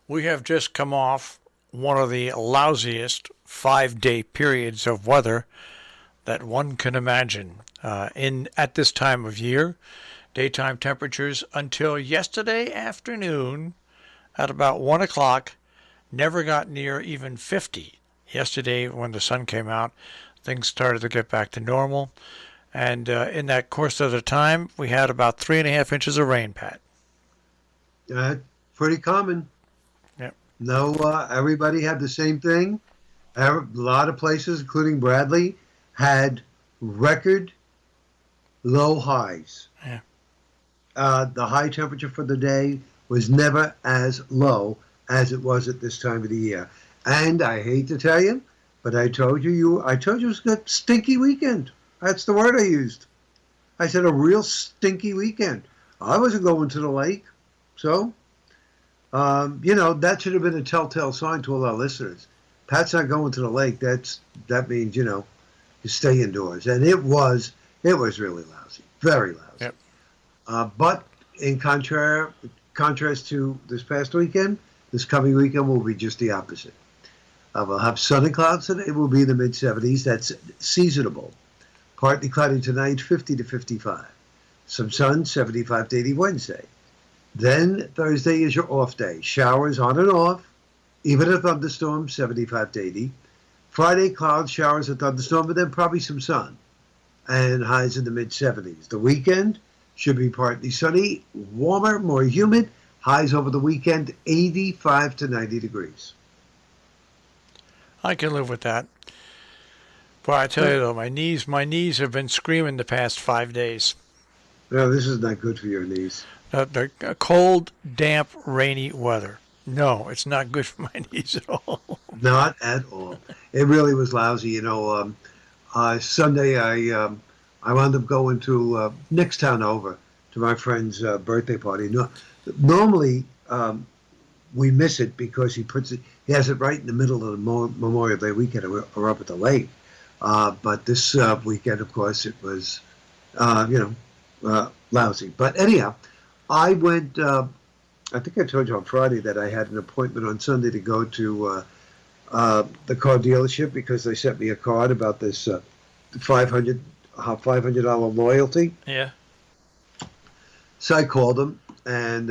We have just come off one of the lousiest 5-day periods of weather that one can imagine. In at this time of year, daytime temperatures until yesterday afternoon at about 1 o'clock never got near even 50. Yesterday, when the sun came out, things started to get back to normal. And in that course of the time, we had about 3.5 inches of rain, Pat. Uh, Pretty common. Yep. No, everybody had the same thing. A lot of places, including Bradley, had record low highs. Yeah. The high temperature for the day was never as low as it was at this time of the year. And I hate to tell you, but I told you it was a stinky weekend. That's the word I used. I said a real stinky weekend. I wasn't going to the lake, so that should have been a telltale sign to all our listeners. Pat's not going to the lake. That means you stay indoors, and it was really lousy, very lousy. Yep. But in contrast to this past weekend, this coming weekend will be just the opposite. We'll have sun and clouds today. It will be in the mid-70s. That's seasonable. Partly cloudy tonight, 50 to 55. Some sun, 75 to 80 Wednesday. Then Thursday is your off day. Showers on and off. Even a thunderstorm, 75 to 80. Friday, clouds, showers, and thunderstorm, but then probably some sun. And highs in the mid-70s. The weekend should be partly sunny, warmer, more humid. Highs over the weekend, 85 to 90 degrees. I can live with that. But I tell you though, my knees have been screaming the past 5 days. No, this is not good for your knees. The cold, damp, rainy weather. No, it's not good for my knees at all. Not at all. It really was lousy. Sunday I wound up going to next town over to my friend's birthday party. No, normally we miss it because he has it right in the middle of the Memorial Day weekend. We're up at the lake. But this weekend, of course, it was, lousy. But anyhow, I went, I think I told you on Friday that I had an appointment on Sunday to go to the car dealership because they sent me a card about this $500 loyalty. Yeah. So I called them and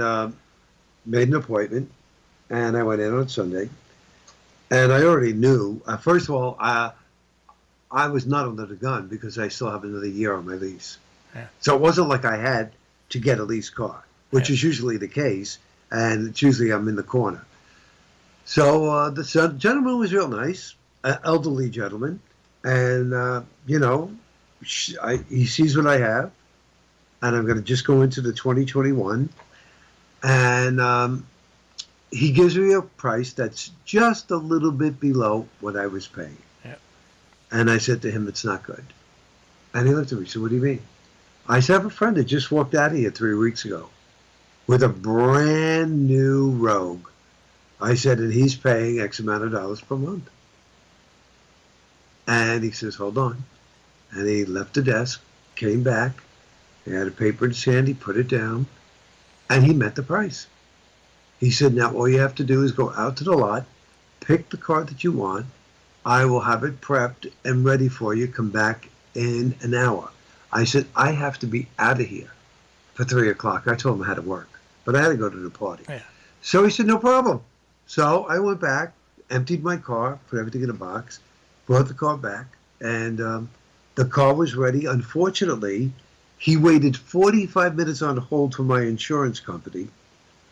made an appointment, and I went in on Sunday. And I already knew, first of all, I was not under the gun because I still have another year on my lease. Yeah. So it wasn't like I had to get a lease car, which is usually the case, and it's usually I'm in the corner. So the gentleman was real nice, an elderly gentleman, and, he sees what I have, and I'm going to just go into the 2021, and he gives me a price that's just a little bit below what I was paying. Yep. And I said to him, it's not good. And he looked at me, so what do you mean? I said, I have a friend that just walked out of here 3 weeks ago with a brand new Rogue. I said, and he's paying X amount of dollars per month. And he says, hold on. And he left the desk, came back, he had a paper in his hand, he put it down, and he met the price. He said, now all you have to do is go out to the lot, pick the car that you want, I will have it prepped and ready for you, come back in an hour. I said, I have to be out of here for 3 o'clock. I told him I had to work, but I had to go to the party. Yeah. So he said, no problem. So I went back, emptied my car, put everything in a box, brought the car back, and the car was ready. Unfortunately, he waited 45 minutes on hold for my insurance company,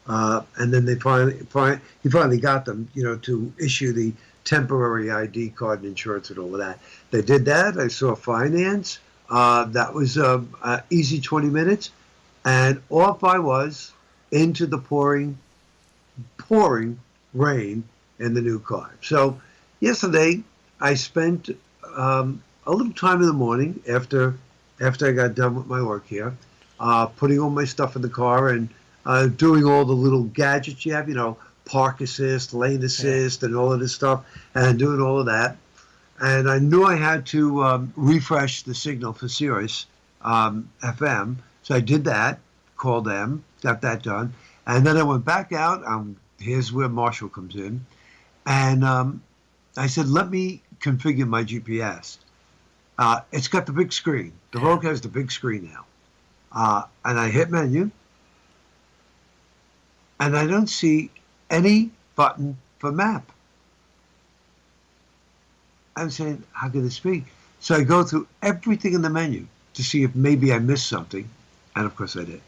and then he finally got them, to issue the temporary ID card and insurance and all of that. They did that. I saw finance. That was easy 20 minutes, and off I was into the pouring rain in the new car. So yesterday I spent a little time in the morning after I got done with my work here, putting all my stuff in the car and doing all the little gadgets you have, park assist, lane assist, and all of this stuff, and doing all of that. And I knew I had to refresh the signal for Sirius FM, so I did that, called them, got that done, and then I went back out. I'm here's where Marshall comes in. And I said, let me configure my GPS. It's got the big screen. The Rogue has the big screen now. And I hit menu. And I don't see any button for map. I'm saying, how could this be? So I go through everything in the menu to see if maybe I missed something. And of course I did.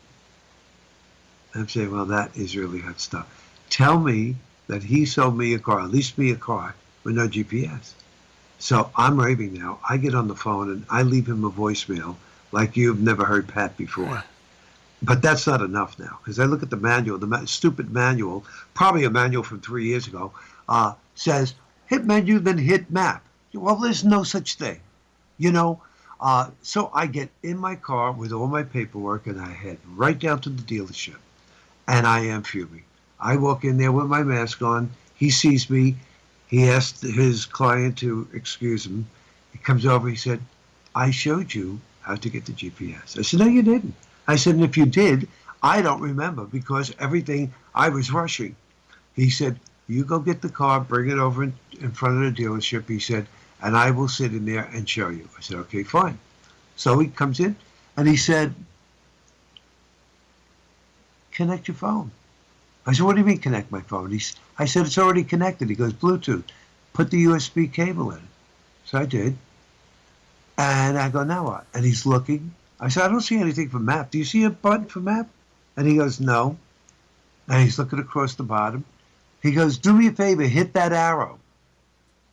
I'm saying, well, that is really hot stuff. Tell me that he sold me a car, leased me a car with no GPS. So I'm raving now. I get on the phone and I leave him a voicemail like you've never heard Pat before. But that's not enough now, because I look at the manual, the stupid manual, probably a manual from 3 years ago, says, hit menu, then hit map. Well, there's no such thing, you know. So I get in my car with all my paperwork, and I head right down to the dealership, and I am fuming. I walk in there with my mask on. He sees me. He asked his client to excuse him. He comes over. He said, I showed you how to get the GPS. I said, no, you didn't. I said, and if you did, I don't remember, because everything, I was rushing. He said, you go get the car, bring it over in front of the dealership, he said, and I will sit in there and show you. I said, okay, fine. So he comes in, and he said, connect your phone. I said, what do you mean connect my phone? I said, it's already connected. He goes, Bluetooth. Put the USB cable in. So I did. And I go, now what? And he's looking. I said, I don't see anything for map. Do you see a button for map? And he goes, no. And he's looking across the bottom. He goes, do me a favor, hit that arrow.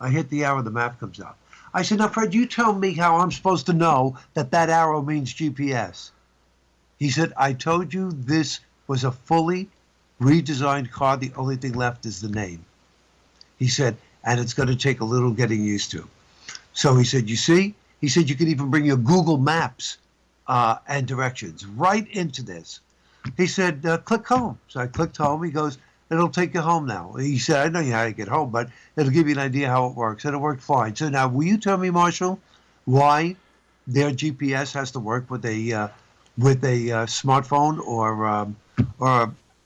I hit the arrow, the map comes up. I said, now, Fred, you tell me how I'm supposed to know that that arrow means GPS. He said, I told you this was a fully redesigned car. The only thing left is the name. He said, and it's going to take a little getting used to. So he said, you see? He said, you can even bring your Google Maps and directions right into this. He said, click home. So I clicked home. He goes, it'll take you home now. He said, I know how to get home, but it'll give you an idea how it works. And it worked fine. So now, will you tell me, Marshall, why their GPS has to work with a smartphone or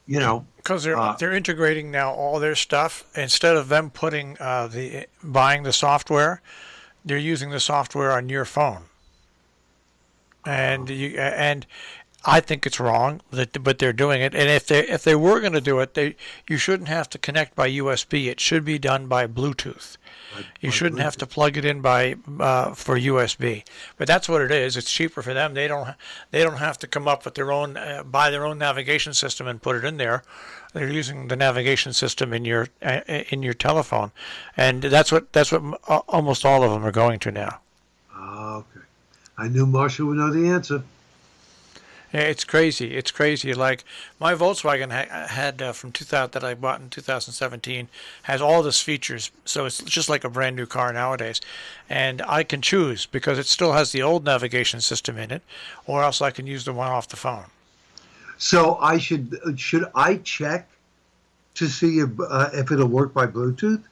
you know? Because they're integrating now all their stuff. Instead of them putting buying the software, they're using the software on your phone. And I think it's wrong, but they're doing it. And if they were going to do it, you shouldn't have to connect by USB. It should be done by Bluetooth. You shouldn't have to plug it in for USB. But that's what it is. It's cheaper for them. They don't have to come up with their own buy their own navigation system and put it in there. They're using the navigation system in your telephone, and that's what almost all of them are going to now. Okay. I knew Marshall would know the answer. Yeah, it's crazy. It's crazy. Like my Volkswagen had from 2000 that I bought in 2017 has all these features, so it's just like a brand new car nowadays. And I can choose because it still has the old navigation system in it, or else I can use the one off the phone. So I should I check to see if it'll work by Bluetooth?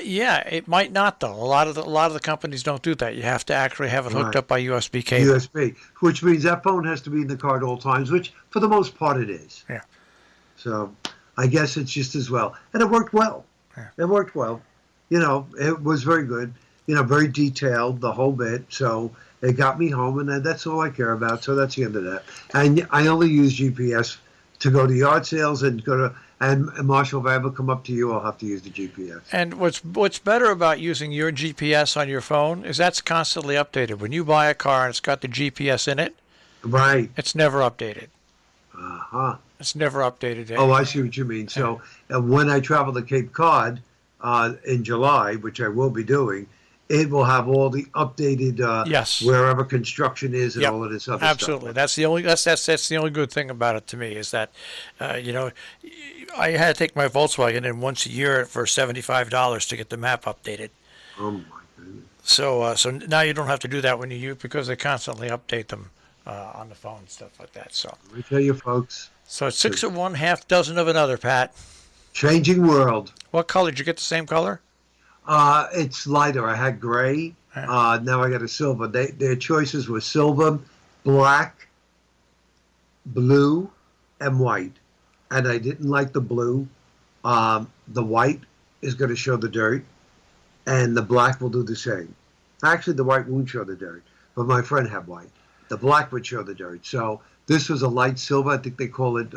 Yeah, it might not though. A lot of the companies don't do that. You have to actually have it hooked up by USB cable. USB, which means that phone has to be in the car at all times, which for the most part it is. Yeah. So I guess it's just as well, and it worked well. Yeah. It worked well. You know, it was very good. You know, very detailed, the whole bit. So it got me home, and that's all I care about. So that's the end of that. And I only use GPS to go to yard sales and go to. And Marshall, if I ever come up to you, I'll have to use the GPS. And what's better about using your GPS on your phone is that's constantly updated. When you buy a car and it's got the GPS in it, right, it's never updated. Uh-huh. It's never updated. Oh, I see what you mean. So when I travel to Cape Cod in July, which I will be doing, it will have all the updated yes, wherever construction is and yep, all of this other absolutely. stuff. That's the only that's the only good thing about it to me is that you know, I had to take my Volkswagen in once a year for $75 to get the map updated. Oh my goodness! So now you don't have to do that when you use because they constantly update them on the phone and stuff like that. So let me tell you, folks. So it's 6 of one, half dozen of another, Pat. Changing world. What color? Did you get the same color? It's lighter. I had gray. Now I got a silver. Their choices were silver, black, blue, and white. and I didn't like the blue. The white is going to show the dirt, and the black will do the same. Actually, the white won't show the dirt, but my friend had white. The black would show the dirt. So this was a light silver. I think they call it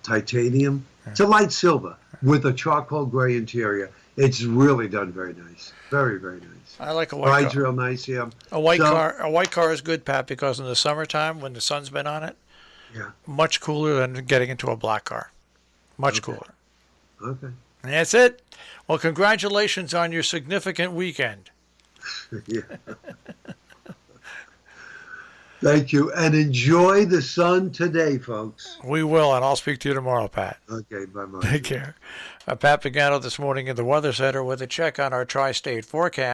titanium. It's a light silver with a charcoal gray interior. It's really done very nice. Very, very nice. I like a white Rides car. real nice, yeah. A white car. A white car is good, Pat, because in the summertime when the sun's been on it, Yeah. much cooler than getting into a black car. Much Okay. cooler. Okay. And that's it. Well, congratulations on your significant weekend. Yeah. Thank you. And enjoy the sun today, folks. We will, and I'll speak to you tomorrow, Pat. Okay, bye-bye. Take care. Pat Pagano this morning in the Weather Center with a check on our tri-state forecast.